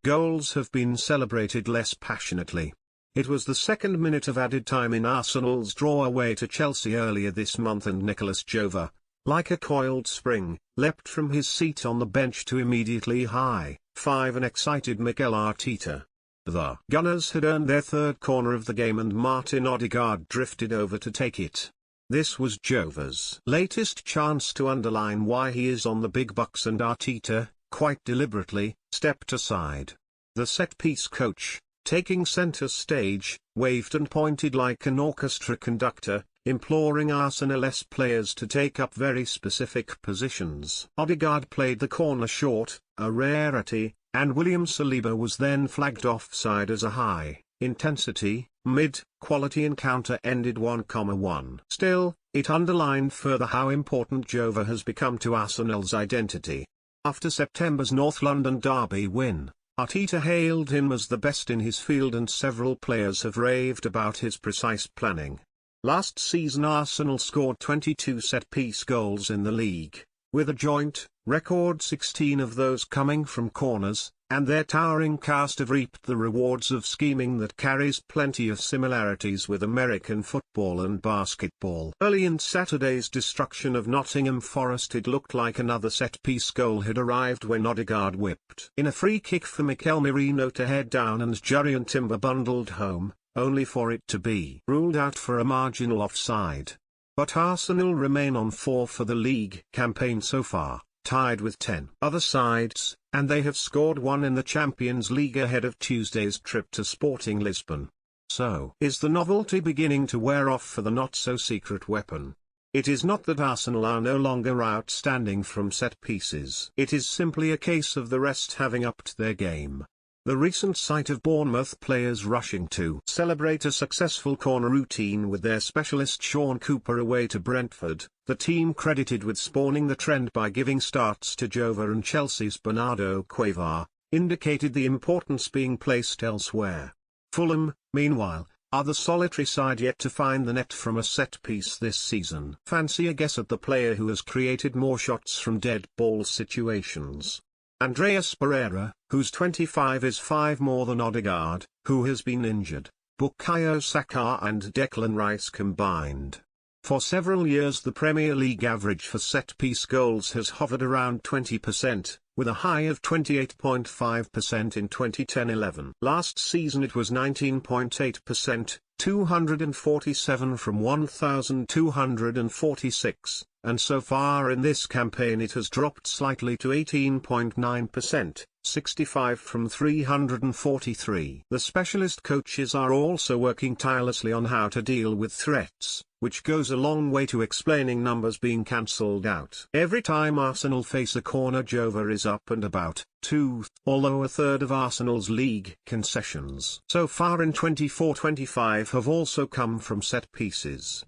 goals have been celebrated less passionately. It was the second minute of added time in Arsenal's draw away to Chelsea earlier this month, and Nicolas Jover, like a coiled spring, leapt from his seat on the bench to immediately high-five an excited Mikel Arteta. The Gunners had earned their third corner of the game and Martin Odegaard drifted over to take it. This was Jover's latest chance to underline why he is on the big bucks, and Arteta, quite deliberately, stepped aside. The set-piece coach, taking centre stage, waved and pointed like an orchestra conductor, imploring Arsenal's players to take up very specific positions. Odegaard played the corner short, a rarity, and William Saliba was then flagged offside as a high-intensity, mid-quality encounter ended 1-1. Still, it underlined further how important Jover has become to Arsenal's identity. After September's North London derby win, Arteta hailed him as the best in his field, and several players have raved about his precise planning. Last season Arsenal scored 22 set-piece goals in the league, with a joint record 16 of those coming from corners, and their towering cast have reaped the rewards of scheming that carries plenty of similarities with American football and basketball. Early in Saturday's destruction of Nottingham Forest, it looked like another set-piece goal had arrived when Odegaard whipped in a free kick for Mikel Merino to head down and Jurriën Timber bundled home, only for it to be ruled out for a marginal offside. But Arsenal remain on 4 for the league campaign so far, tied with 10 other sides, and they have scored 1 in the Champions League ahead of Tuesday's trip to Sporting Lisbon. So, is the novelty beginning to wear off for the not-so-secret weapon? It is not that Arsenal are no longer outstanding from set pieces. It is simply a case of the rest having upped their game. The recent sight of Bournemouth players rushing to celebrate a successful corner routine with their specialist Sean Cooper away to Brentford, the team credited with spawning the trend by giving starts to Jover and Chelsea's Bernardo Cueva, indicated the importance being placed elsewhere. Fulham, meanwhile, are the solitary side yet to find the net from a set-piece this season. Fancy a guess at the player who has created more shots from dead ball situations. Andreas Pereira, who's 25, is 5 more than Odegaard, who has been injured, Bukayo Saka and Declan Rice combined. For several years the Premier League average for set-piece goals has hovered around 20%, with a high of 28.5% in 2010-11. Last season it was 19.8%, 247 from 1,246, and so far in this campaign it has dropped slightly to 18.9%, 65 from 343. The specialist coaches are also working tirelessly on how to deal with threats, which goes a long way to explaining numbers being cancelled out. Every time Arsenal face a corner, Jover is up and about, too, although a third of Arsenal's league concessions so far in 24-25 have also come from set pieces.